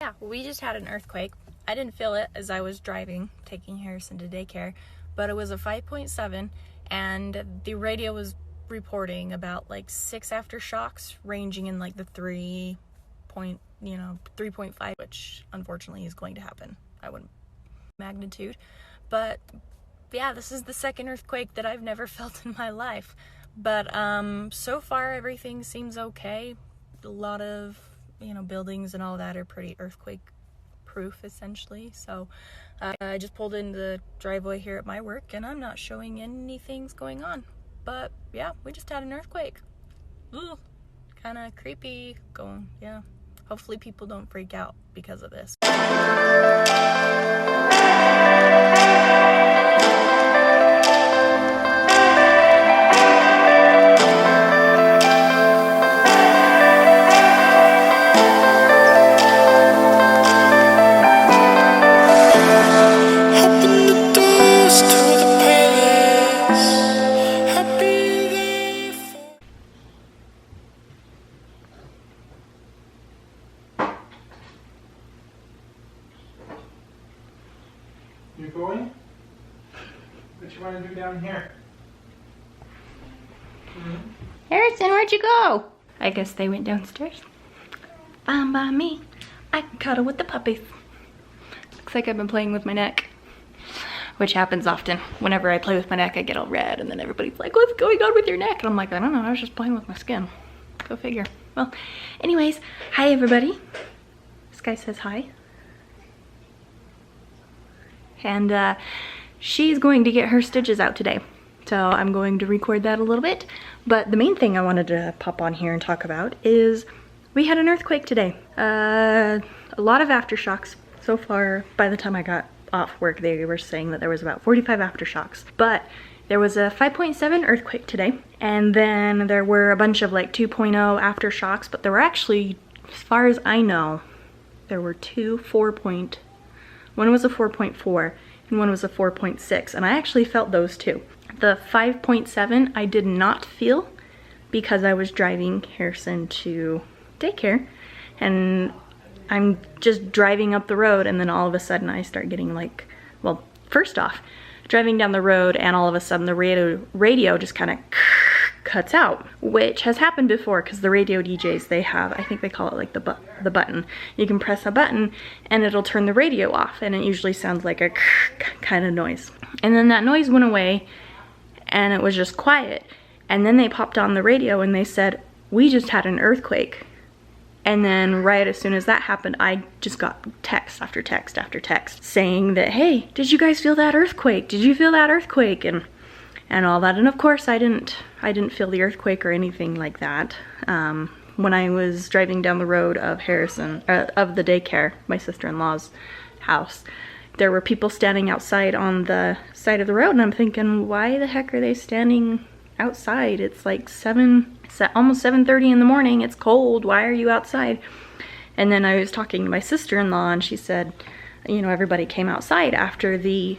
Yeah, we just had an earthquake. I didn't feel it as I was driving, taking Harrison to daycare, but it was a 5.7, and the radio was reporting about like 6 aftershocks ranging in like the 3.5, which unfortunately is going to happen. I wouldn't magnitude, but yeah, this is the second earthquake that I've never felt in my life. But so far everything seems okay. A lot of buildings and all that are pretty earthquake proof essentially. So I just pulled in the driveway here at my work and I'm not showing anything's going on. But yeah, we just had an earthquake. Ooh, kind of creepy going, yeah. Hopefully people don't freak out because of this. You're going? What you want to do down here? Harrison, where'd you go? I guess they went downstairs. Fine by me. I can cuddle with the puppies. Looks like I've been playing with my neck, which happens often. Whenever I play with my neck, I get all red, and then everybody's like, what's going on with your neck? And I'm like, I don't know, I was just playing with my skin. Go figure. Well, anyways, hi everybody. This guy says hi. And she's going to get her stitches out today. So I'm going to record that a little bit. But the main thing I wanted to pop on here and talk about is we had an earthquake today. A lot of aftershocks. So far, by the time I got off work, they were saying that there was about 45 aftershocks. But there was a 5.7 earthquake today. And then there were a bunch of like 2.0 aftershocks. But there were actually, as far as I know, there were two 4.0. One was a 4.4 and one was a 4.6, and I actually felt those too. The 5.7 I did not feel because I was driving Harrison to daycare, and I'm just driving up the road, and then all of a sudden I start getting like, well, first off, driving down the road and all of a sudden the radio just kind of cuts out, which has happened before because the radio DJs, they have, I think they call it like the button. You can press a button and it'll turn the radio off, and it usually sounds like a kind of noise. And then that noise went away and it was just quiet. And then they popped on the radio and they said, we just had an earthquake. And then right as soon as that happened, I just got text after text after text saying that, hey, did you guys feel that earthquake? Did you feel that earthquake? And all that. And of course I didn't feel the earthquake or anything like that. When I was driving down the road of of the daycare, my sister-in-law's house, there were people standing outside on the side of the road, and I'm thinking, why the heck are they standing outside? It's like almost 7:30 in the morning, it's cold, why are you outside? And then I was talking to my sister-in-law and she said, everybody came outside after the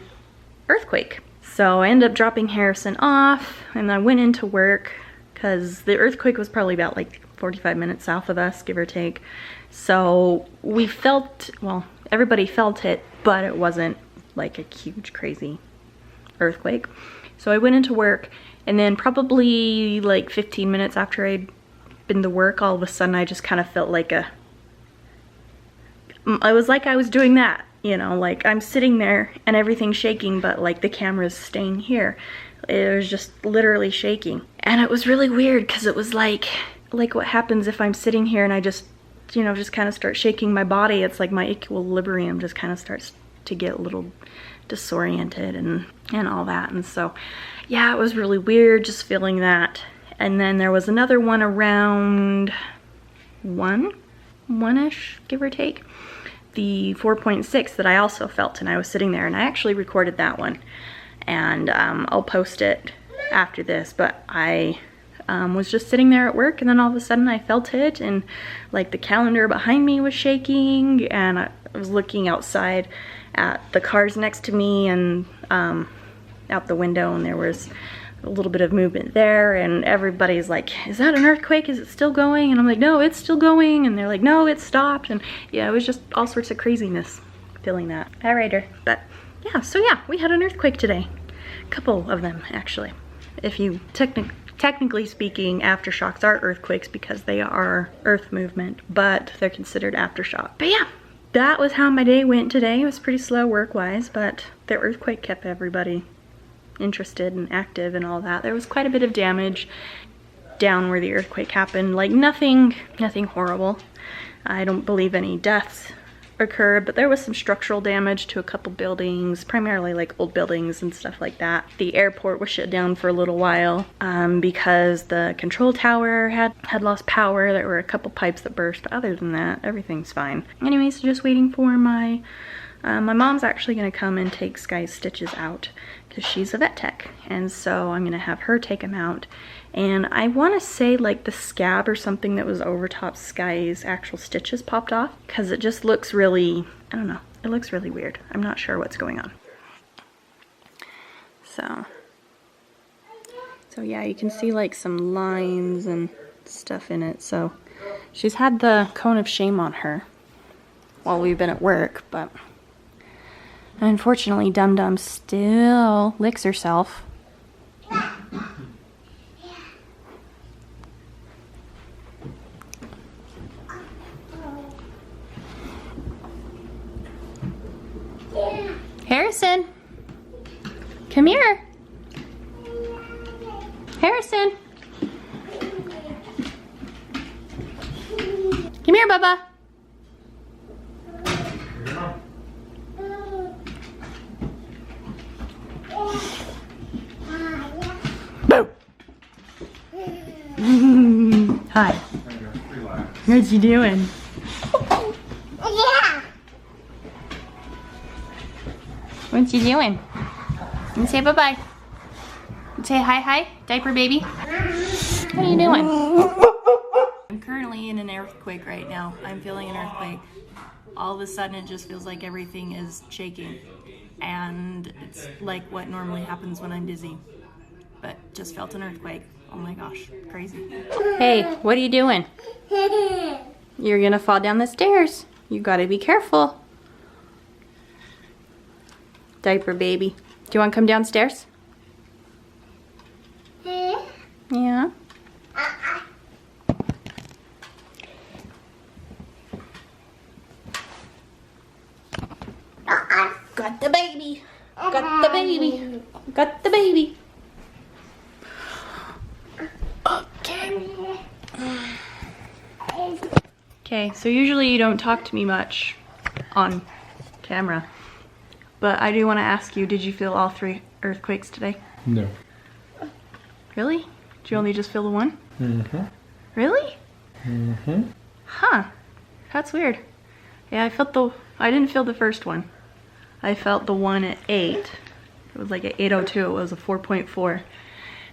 earthquake. So I ended up dropping Harrison off and I went into work because the earthquake was probably about like 45 minutes south of us, give or take. So we felt, well, everybody felt it, but it wasn't like a huge crazy earthquake. So I went into work, and then probably like 15 minutes after I'd been to work, all of a sudden I just kind of felt like it was like I was doing that. Like I'm sitting there and everything's shaking, but like the camera's staying here. It was just literally shaking. And it was really weird because it was like what happens if I'm sitting here and I just, just kind of start shaking my body. It's like my equilibrium just kind of starts to get a little disoriented and all that. And so, yeah, it was really weird just feeling that. And then there was another one around one-ish, give or take. The 4.6 that I also felt, and I was sitting there, and I actually recorded that one, and I'll post it after this. But I was just sitting there at work, and then all of a sudden I felt it, and like the calendar behind me was shaking, and I was looking outside at the cars next to me and out the window, and there was a little bit of movement there, and everybody's like, is that an earthquake? Is it still going? And I'm like, no, it's still going. And they're like, no, it stopped. And yeah, it was just all sorts of craziness feeling that. All right, but yeah, so yeah, we had an earthquake today. A couple of them, actually. If you technically speaking, aftershocks are earthquakes because they are earth movement, but they're considered aftershock. But yeah, that was how my day went today. It was pretty slow work-wise, but the earthquake kept everybody interested and active and all that. There was quite a bit of damage down where the earthquake happened. Like nothing horrible. I don't believe any deaths occurred, but there was some structural damage to a couple buildings, primarily like old buildings and stuff like that. The airport was shut down for a little while because the control tower had lost power. There were a couple pipes that burst, but other than that, everything's fine. Anyways, just waiting for my mom's actually gonna come and take Sky's stitches out because she's a vet tech, and so I'm gonna have her take them out. And I want to say like the scab or something that was over top Sky's actual stitches popped off because it just looks really, I don't know, it looks really weird. I'm not sure what's going on. So yeah, you can see like some lines and stuff in it. So she's had the cone of shame on her while we've been at work, but unfortunately Dum Dum still licks herself. Harrison, come here. Harrison, come here, Bubba. Hi. What you doing? Yeah. What you doing? And say bye-bye. Say hi, diaper baby. What are you doing? I'm currently in an earthquake right now. I'm feeling an earthquake. All of a sudden it just feels like everything is shaking. And it's like what normally happens when I'm dizzy. But just felt an earthquake. Oh my gosh, crazy. Hey, what are you doing? You're gonna fall down the stairs. You gotta be careful. Diaper baby. Do you want to come downstairs? Yeah. Got the baby. Got the baby. Got the baby. Okay, so usually you don't talk to me much on camera, but I do want to ask you, did you feel all 3 earthquakes today? No. Really? Did you only just feel the one? Mm-hmm. Really? Mm-hmm. Huh. That's weird. Yeah, I didn't feel the first one. I felt the one at 8. It was like at 8:02, it was a 4.4.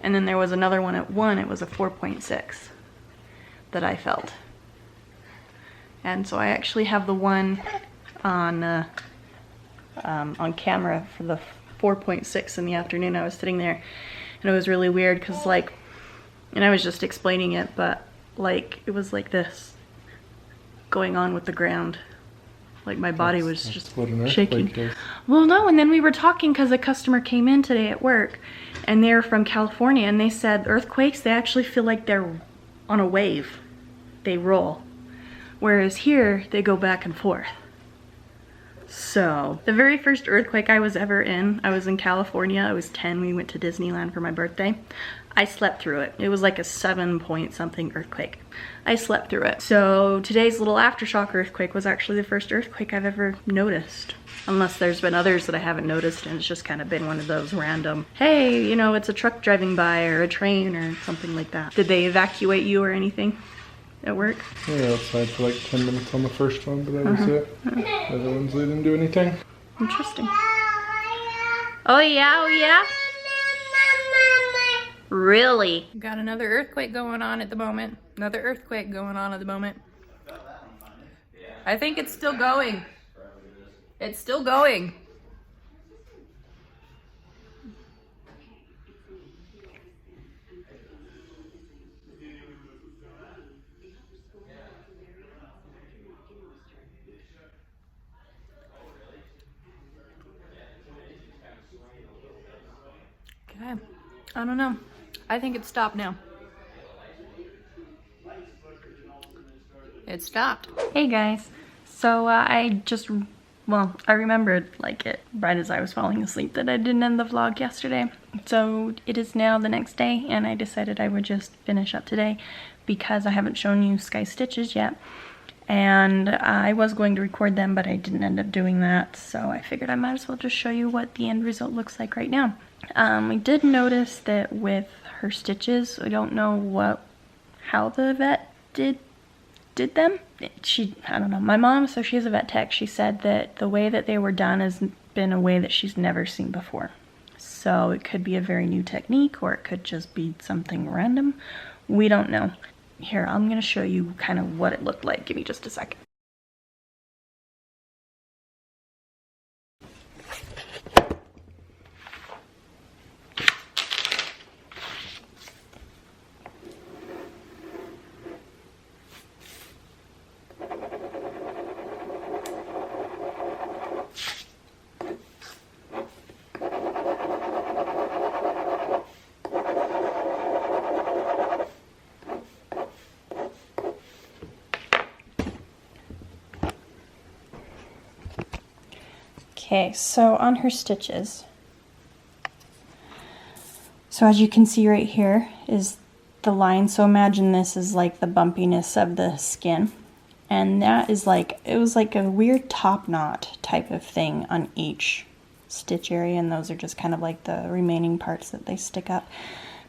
And then there was another one at 1, it was a 4.6 that I felt. And so I actually have the one on camera for the 4.6 in the afternoon. I was sitting there and it was really weird because like, and I was just explaining it, but like it was like this going on with the ground. Like my body was just shaking. Well, no, and then we were talking because a customer came in today at work and they're from California and they said earthquakes, they actually feel like they're on a wave. They roll. Whereas here, they go back and forth. So, the very first earthquake I was ever in, I was in California. I was 10. We went to Disneyland for my birthday. I slept through it. It was like a 7-point-something earthquake. I slept through it. So, today's little aftershock earthquake was actually the first earthquake I've ever noticed. Unless there's been others that I haven't noticed and it's just kind of been one of those random, hey, you know, it's a truck driving by or a train or something like that. Did they evacuate you or anything at work? Yeah, outside for like 10 minutes on the first one, but that was it. The other ones, they didn't do anything. Interesting. Oh yeah, oh yeah? Really? Got another earthquake going on at the moment. Another earthquake going on at the moment. I think it's still going. It's still going. I don't know. I think it stopped now. It stopped. Hey guys. So I remembered like it right as I was falling asleep that I didn't end the vlog yesterday. So it is now the next day and I decided I would just finish up today because I haven't shown you Sky's stitches yet. And I was going to record them, but I didn't end up doing that. So I figured I might as well just show you what the end result looks like right now. I did notice that with her stitches, I don't know how the vet did them. I don't know. My mom, so she's a vet tech, she said that the way that they were done has been a way that she's never seen before. So it could be a very new technique or it could just be something random. We don't know. Here, I'm going to show you kind of what it looked like. Give me just a second. Okay, so on her stitches, so as you can see right here is the line. So imagine this is like the bumpiness of the skin. And that is like, it was like a weird top knot type of thing on each stitch area. And those are just kind of like the remaining parts that they stick up.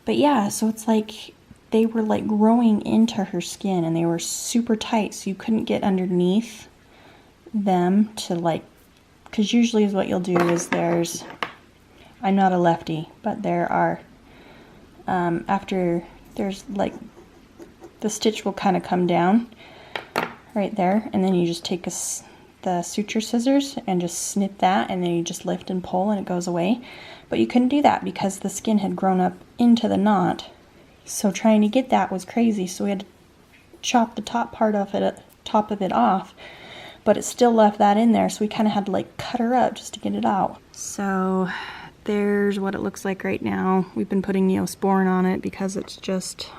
But yeah, so it's like they were like growing into her skin and they were super tight. So you couldn't get underneath them to like, because usually is what you'll do is I'm not a lefty, but there are, after there's like, the stitch will kind of come down right there, and then you just take the suture scissors and just snip that, and then you just lift and pull and it goes away. But you couldn't do that because the skin had grown up into the knot. So trying to get that was crazy, so we had to chop the top of it off. But it still left that in there, so we kind of had to like cut her up just to get it out. So there's what it looks like right now. We've been putting Neosporin on it because it's just,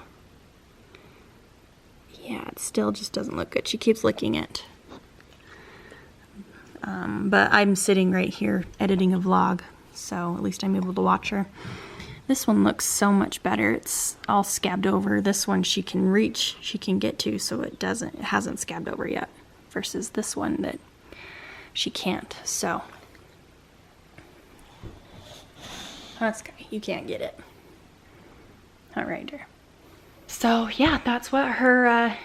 yeah, it still just doesn't look good. She keeps licking it. But I'm sitting right here editing a vlog, so at least I'm able to watch her. This one looks so much better. It's all scabbed over. This one she can reach, she can get to, so it hasn't scabbed over yet. Versus this one that she can't. So that's good. You can't get it. All right, dear. So yeah, that's what her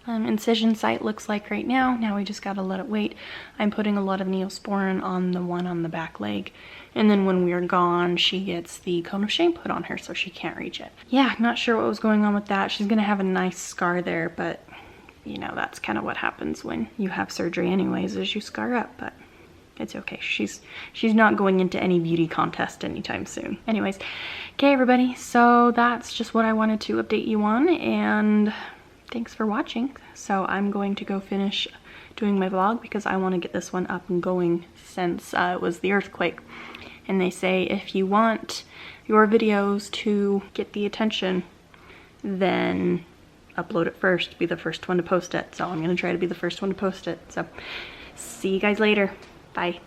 incision site looks like right now. Now we just gotta let it wait. I'm putting a lot of Neosporin on the one on the back leg, and then when we're gone, she gets the cone of shame put on her so she can't reach it. Yeah, not sure what was going on with that. She's gonna have a nice scar there, but you know, that's kind of what happens when you have surgery anyways, is you scar up, but it's okay. She's not going into any beauty contest anytime soon. Anyways, okay everybody, so that's just what I wanted to update you on, and thanks for watching. So I'm going to go finish doing my vlog because I want to get this one up and going since it was the earthquake. And they say if you want your videos to get the attention, then upload it first, be the first one to post it. So I'm gonna try to be the first one to post it. So see you guys later. Bye.